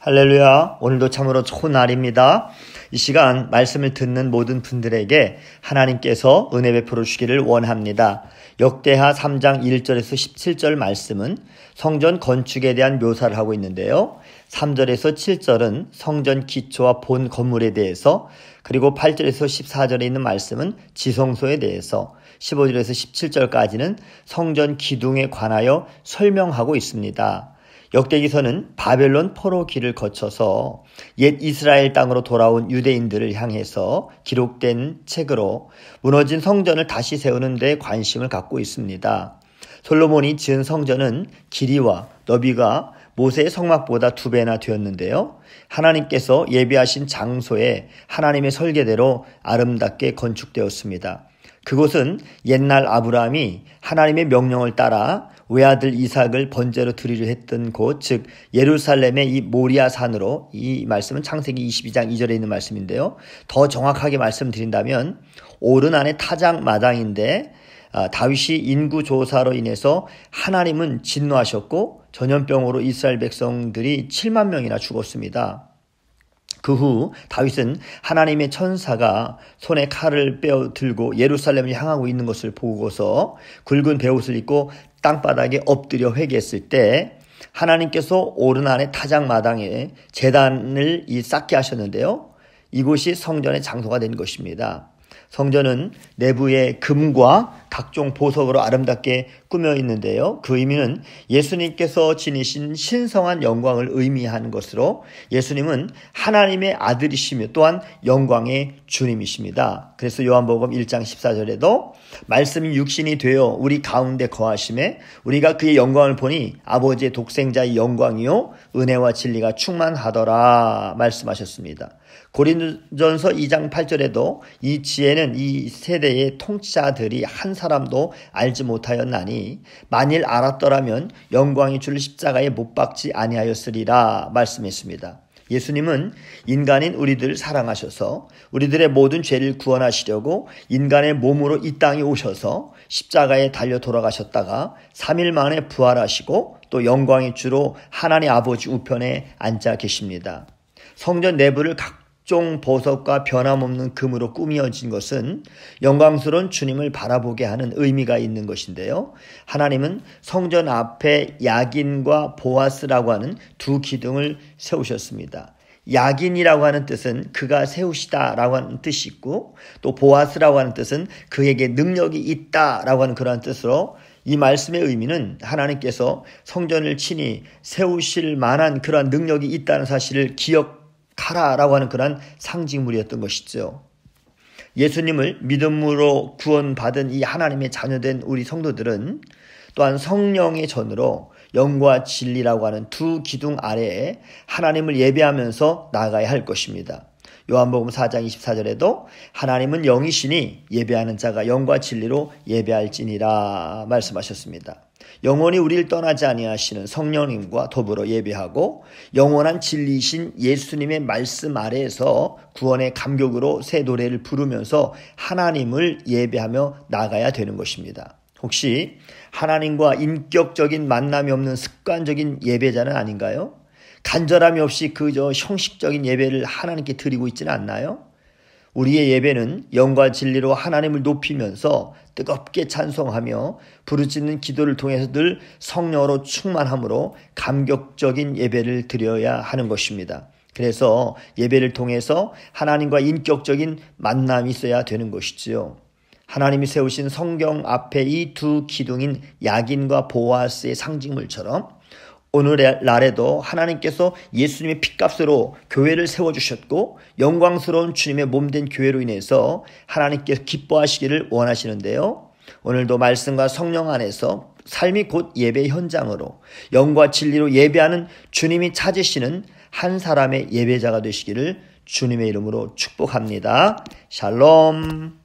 할렐루야. 오늘도 참으로 좋은 날입니다. 이 시간 말씀을 듣는 모든 분들에게 하나님께서 은혜 베풀어 주시기를 원합니다. 역대하 3장 1절에서 17절 말씀은 성전 건축에 대한 묘사를 하고 있는데요. 3절에서 7절은 성전 기초와 본 건물에 대해서, 그리고 8절에서 14절에 있는 말씀은 지성소에 대해서, 15절에서 17절까지는 성전 기둥에 관하여 설명하고 있습니다. 역대기서는 바벨론 포로기를 거쳐서 옛 이스라엘 땅으로 돌아온 유대인들을 향해서 기록된 책으로 무너진 성전을 다시 세우는 데 관심을 갖고 있습니다. 솔로몬이 지은 성전은 길이와 너비가 모세의 성막보다 2배나 되었는데요. 하나님께서 예비하신 장소에 하나님의 설계대로 아름답게 건축되었습니다. 그곳은 옛날 아브라함이 하나님의 명령을 따라 외아들 이삭을 번제로 드리려 했던 곳, 즉 예루살렘의 이 모리아 산으로, 이 말씀은 창세기 22장 2절에 있는 말씀인데요. 더 정확하게 말씀드린다면 오른 안에 타작 마당인데, 다윗이 인구 조사로 인해서 하나님은 진노하셨고 전염병으로 이스라엘 백성들이 7만 명이나 죽었습니다. 그 후 다윗은 하나님의 천사가 손에 칼을 빼어 들고 예루살렘을 향하고 있는 것을 보고서 굵은 베옷을 입고 땅바닥에 엎드려 회개했을 때 하나님께서 오른 안에 타작마당에 제단을 쌓게 하셨는데요. 이곳이 성전의 장소가 된 것입니다. 성전은 내부에 금과 각종 보석으로 아름답게 꾸며 있는데요. 그 의미는 예수님께서 지니신 신성한 영광을 의미하는 것으로, 예수님은 하나님의 아들이시며 또한 영광의 주님이십니다. 그래서 요한복음 1장 14절에도 말씀이 육신이 되어 우리 가운데 거하심에 우리가 그의 영광을 보니 아버지의 독생자의 영광이요 은혜와 진리가 충만하더라 말씀하셨습니다. 고린도전서 2장 8절에도 이 지혜는 이 세대의 통치자들이 한 사람도 알지 못하였나니 만일 알았더라면 영광의 주를 십자가에 못 박지 아니하였으리라 말씀했습니다. 예수님은 인간인 우리들 사랑하셔서 우리들의 모든 죄를 구원하시려고 인간의 몸으로 이 땅에 오셔서 십자가에 달려 돌아가셨다가 3일 만에 부활하시고 또 영광의 주로 하나님 아버지 우편에 앉아 계십니다. 성전 내부를 각종 보석과 변함없는 금으로 꾸며진 것은 영광스러운 주님을 바라보게 하는 의미가 있는 것인데요. 하나님은 성전 앞에 야긴과 보아스라고 하는 두 기둥을 세우셨습니다. 야긴이라고 하는 뜻은 그가 세우시다라고 하는 뜻이 있고, 또 보아스라고 하는 뜻은 그에게 능력이 있다라고 하는 그러한 뜻으로, 이 말씀의 의미는 하나님께서 성전을 친히 세우실 만한 그러한 능력이 있다는 사실을 기억하라라고 하는 그러한 상징물이었던 것이죠. 예수님을 믿음으로 구원받은 이 하나님의 자녀된 우리 성도들은 또한 성령의 전으로 영과 진리라고 하는 두 기둥 아래에 하나님을 예배하면서 나아가야 할 것입니다. 요한복음 4장 24절에도 하나님은 영이시니 예배하는 자가 영과 진리로 예배할지니라 말씀하셨습니다. 영원히 우리를 떠나지 아니하시는 성령님과 더불어 예배하고 영원한 진리이신 예수님의 말씀 아래에서 구원의 감격으로 새 노래를 부르면서 하나님을 예배하며 나가야 되는 것입니다. 혹시 하나님과 인격적인 만남이 없는 습관적인 예배자는 아닌가요? 간절함이 없이 그저 형식적인 예배를 하나님께 드리고 있지는 않나요? 우리의 예배는 영과 진리로 하나님을 높이면서 뜨겁게 찬송하며 부르짖는 기도를 통해서 늘 성령으로 충만함으로 감격적인 예배를 드려야 하는 것입니다. 그래서 예배를 통해서 하나님과 인격적인 만남이 있어야 되는 것이지요. 하나님이 세우신 성경 앞에 이 두 기둥인 야긴과 보아스의 상징물처럼 오늘날에도 하나님께서 예수님의 피값으로 교회를 세워주셨고 영광스러운 주님의 몸된 교회로 인해서 하나님께서 기뻐하시기를 원하시는데요. 오늘도 말씀과 성령 안에서 삶이 곧 예배 현장으로 영과 진리로 예배하는 주님이 찾으시는 한 사람의 예배자가 되시기를 주님의 이름으로 축복합니다. 샬롬.